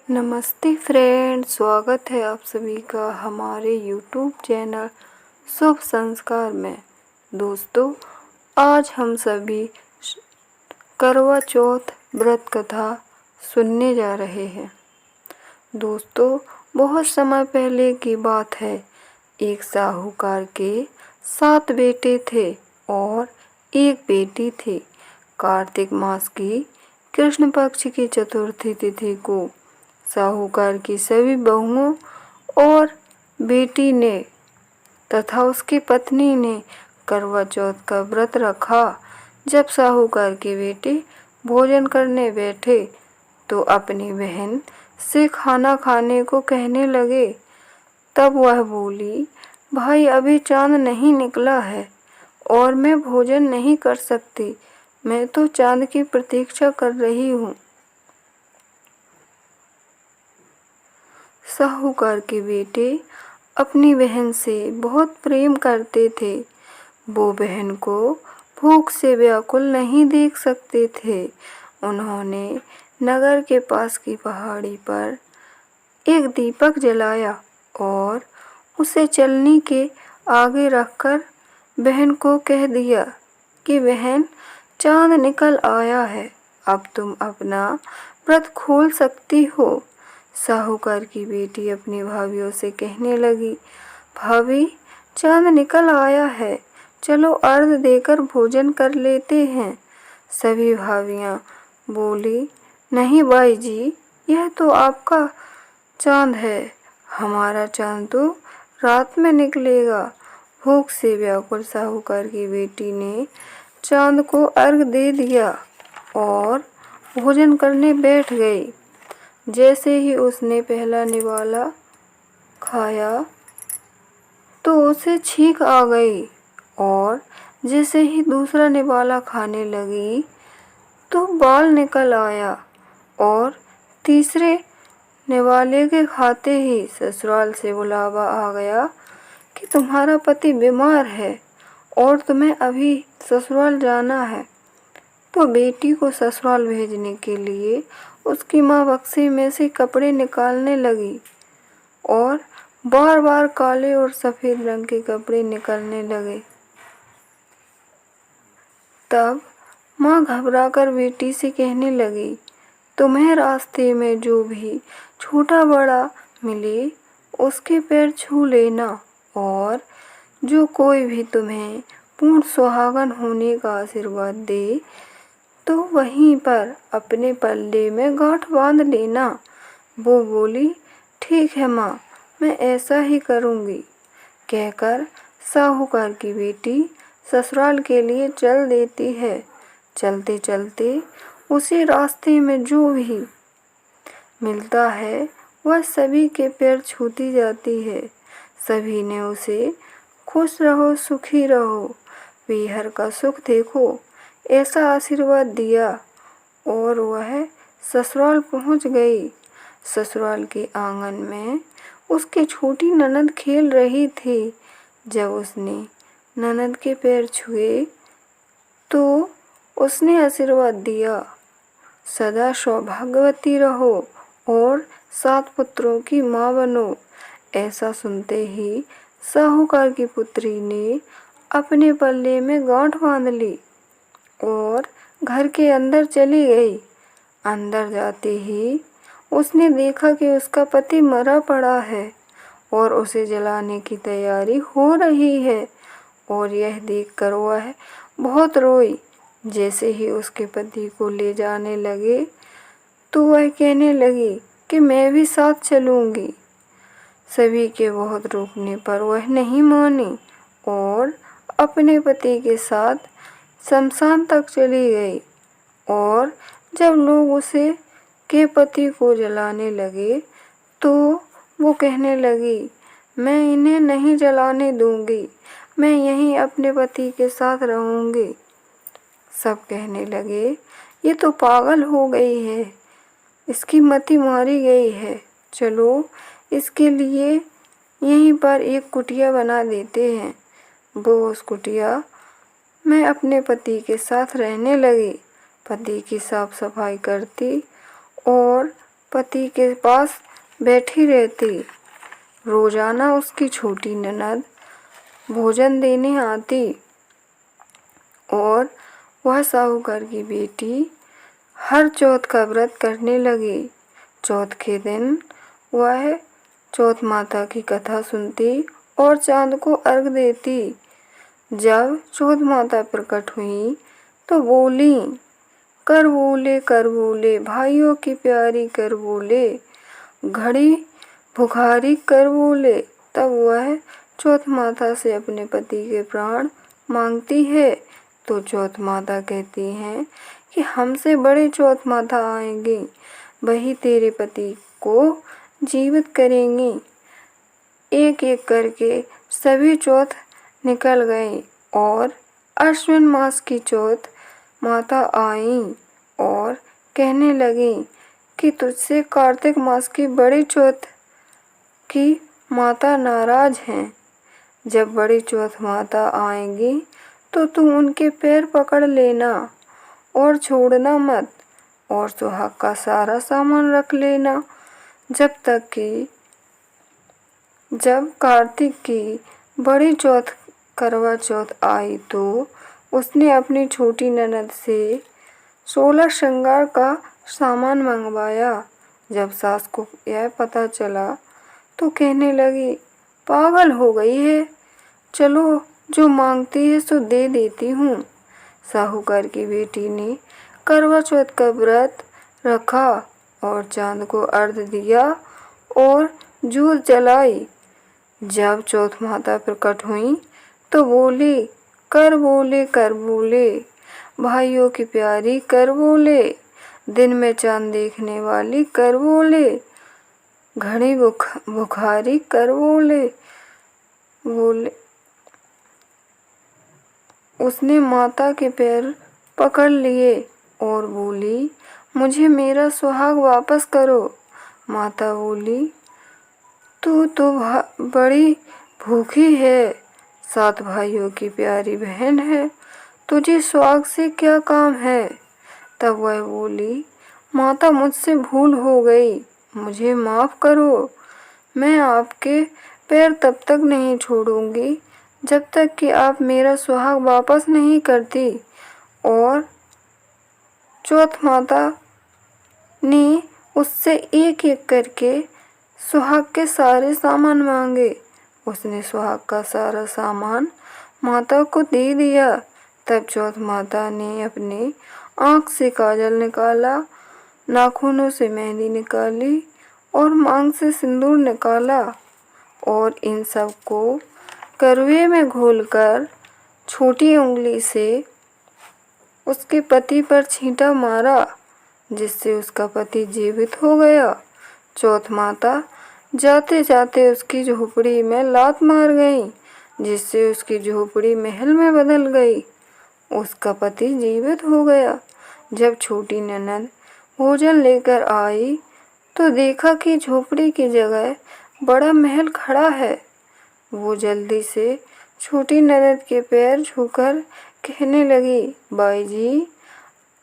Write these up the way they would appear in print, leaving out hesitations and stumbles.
नमस्ते फ्रेंड, स्वागत है आप सभी का हमारे यूट्यूब चैनल शुभ संस्कार में। दोस्तों, आज हम सभी करवा चौथ व्रत कथा सुनने जा रहे हैं। दोस्तों, बहुत समय पहले की बात है। एक साहूकार के 7 बेटे थे और एक बेटी थी। कार्तिक मास की कृष्ण पक्ष की चतुर्थी तिथि को साहूकार की सभी बहुओं और बेटी ने तथा उसकी पत्नी ने करवा चौथ का व्रत रखा। जब साहूकार के बेटे भोजन करने बैठे तो अपनी बहन से खाना खाने को कहने लगे। तब वह बोली, भाई अभी चांद नहीं निकला है और मैं भोजन नहीं कर सकती। मैं तो चांद की प्रतीक्षा कर रही हूँ। साहूकार के बेटे अपनी बहन से बहुत प्रेम करते थे। वो बहन को भूख से व्याकुल नहीं देख सकते थे। उन्होंने नगर के पास की पहाड़ी पर एक दीपक जलाया और उसे चलनी के आगे रखकर बहन को कह दिया कि बहन, चांद निकल आया है, अब तुम अपना व्रत खोल सकती हो। साहूकार की बेटी अपनी भाभियों से कहने लगी, भाभी, चांद निकल आया है, चलो अर्घ देकर भोजन कर लेते हैं। सभी भाभियां बोली, नहीं बाई जी, यह तो आपका चांद है, हमारा चांद तो रात में निकलेगा। भूख से व्याकुल साहूकार की बेटी ने चांद को अर्घ दे दिया और भोजन करने बैठ गई। जैसे ही उसने पहला निवाला खाया तो उसे छींक आ गई और जैसे ही दूसरा निवाला खाने लगी तो बाल निकल आया और तीसरे निवाले के खाते ही ससुराल से बुलावा आ गया कि तुम्हारा पति बीमार है और तुम्हें अभी ससुराल जाना है। तो बेटी को ससुराल भेजने के लिए उसकी माँ बक्से में से कपड़े निकालने लगी और बार बार काले और सफ़ेद रंग के कपड़े निकलने लगे। तब माँ घबराकर बेटी से कहने लगी, तुम्हें रास्ते में जो भी छोटा बड़ा मिले उसके पैर छू लेना और जो कोई भी तुम्हें पूर्ण सुहागन होने का आशीर्वाद दे तो वहीं पर अपने पल्ले में गांठ बांध लेना। वो बोली, ठीक है माँ, मैं ऐसा ही करूँगी। कहकर साहूकार की बेटी ससुराल के लिए चल देती है। चलते चलते उसी रास्ते में जो भी मिलता है वह सभी के पैर छूती जाती है। सभी ने उसे खुश रहो सुखी रहो, पीहर का सुख देखो, ऐसा आशीर्वाद दिया और वह ससुराल पहुंच गई। ससुराल के आंगन में उसकी छोटी ननद खेल रही थी। जब उसने ननद के पैर छुए तो उसने आशीर्वाद दिया, सदा सौभाग्यवती रहो और 7 पुत्रों की माँ बनो। ऐसा सुनते ही साहूकार की पुत्री ने अपने पल्ले में गांठ बांध ली और घर के अंदर चली गई। अंदर जाते ही उसने देखा कि उसका पति मरा पड़ा है और उसे जलाने की तैयारी हो रही है और यह देखकर वह बहुत रोई। जैसे ही उसके पति को ले जाने लगे तो वह कहने लगी कि मैं भी साथ चलूँगी। सभी के बहुत रोकने पर वह नहीं मानी और अपने पति के साथ शमशान तक चली गई। और जब लोग उसे के पति को जलाने लगे तो वो कहने लगी, मैं इन्हें नहीं जलाने दूंगी, मैं यहीं अपने पति के साथ रहूंगी। सब कहने लगे, ये तो पागल हो गई है, इसकी मति मारी गई है, चलो इसके लिए यहीं पर एक कुटिया बना देते हैं। वो उस कुटिया में अपने पति के साथ रहने लगी। पति की साफ सफाई करती और पति के पास बैठी रहती। रोजाना उसकी छोटी ननद भोजन देने आती और वह साहूकार की बेटी हर चौथ का व्रत करने लगी। चौथ के दिन वह चौथ माता की कथा सुनती और चांद को अर्घ देती। जब चौथ माता प्रकट हुई तो बोली, कर बोले भाइयों की प्यारी कर बोले, घड़ी भुखारी कर बोले। तब वह चौथ माता से अपने पति के प्राण मांगती है तो चौथ माता कहती हैं कि हमसे बड़े चौथ माता आएंगी, वही तेरे पति को जीवित करेंगी। एक एक करके सभी चौथ निकल गए और अश्विन मास की चौथ माता आई और कहने लगी कि तुझसे कार्तिक मास की बड़ी चौथ की माता नाराज हैं। जब बड़ी चौथ माता आएंगी तो तू उनके पैर पकड़ लेना और छोड़ना मत और सुहाग का सारा सामान रख लेना जब कार्तिक की बड़ी चौथ करवा चौथ आई तो उसने अपनी छोटी ननद से 16 श्रृंगार का सामान मंगवाया। जब सास को यह पता चला तो कहने लगी, पागल हो गई है, चलो जो मांगती है सो दे देती हूँ। साहूकार की बेटी ने करवा चौथ का व्रत रखा और चांद को अर्घ दिया और जोत जलाई। जब चौथ माता प्रकट हुई तो बोली, कर बोले भाइयों की प्यारी कर बोले, दिन में चांद देखने वाली कर बोले, घड़ी बुखारी कर बोले। उसने माता के पैर पकड़ लिए और बोली, मुझे मेरा सुहाग वापस करो। माता बोली, तू तो बड़ी भूखी है, 7 भाइयों की प्यारी बहन है, तुझे सुहाग से क्या काम है। तब वह बोली, माता मुझसे भूल हो गई, मुझे माफ़ करो। मैं आपके पैर तब तक नहीं छोड़ूंगी जब तक कि आप मेरा सुहाग वापस नहीं करती। और चौथ माता ने उससे एक एक करके सुहाग के सारे सामान मांगे। उसने सुहाग का सारा सामान माता को दे दिया। तब चौथ माता ने अपने आँख से काजल निकाला, नाखूनों से मेहंदी निकाली और मांग से सिंदूर निकाला और इन सब को करवे में घोलकर छोटी उंगली से उसके पति पर छींटा मारा, जिससे उसका पति जीवित हो गया। चौथ माता जाते जाते उसकी झोपड़ी में लात मार गई, जिससे उसकी झोपड़ी महल में बदल गई। उसका पति जीवित हो गया। जब छोटी ननद भोजन लेकर आई तो देखा कि झोपड़ी की जगह बड़ा महल खड़ा है। वो जल्दी से छोटी ननद के पैर छूकर कहने लगी, बाई जी,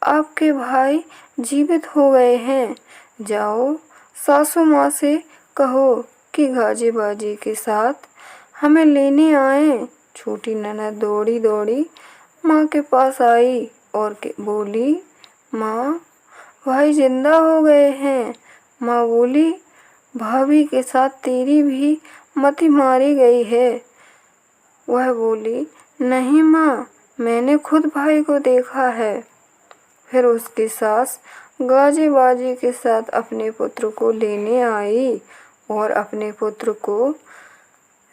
आपके भाई जीवित हो गए हैं, जाओ सासू माँ से कहो कि गाजे बाजे के साथ हमें लेने आए। छोटी ननद दौड़ी दौड़ी माँ के पास आई और बोली, माँ, भाई जिंदा हो गए हैं। माँ बोली, भाभी के साथ तेरी भी मति मारी गई है। वह बोली, नहीं माँ, मैंने खुद भाई को देखा है। फिर उसकी सास गाजे बाजे के साथ अपने पुत्र को लेने आई और अपने पुत्र को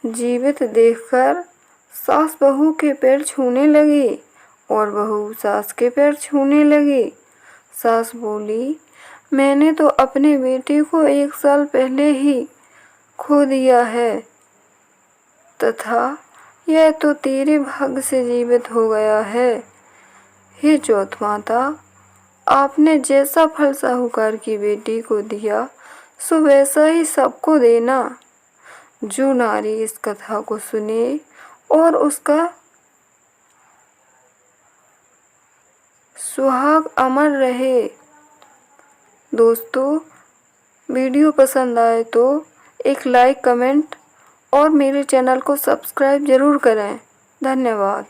जीवित देखकर सास बहू के पैर छूने लगी और बहू सास के पैर छूने लगी। सास बोली, मैंने तो अपने बेटे को 1 साल पहले ही खो दिया है तथा यह तो तेरे भाग्य से जीवित हो गया है। हे चौथ माता, आपने जैसा फल साहूकार की बेटी को दिया सो वैसा ही सबको देना। जो नारी इस कथा को सुने और उसका सुहाग अमर रहे। दोस्तों, वीडियो पसंद आए तो एक लाइक, कमेंट और मेरे चैनल को सब्सक्राइब ज़रूर करें। धन्यवाद।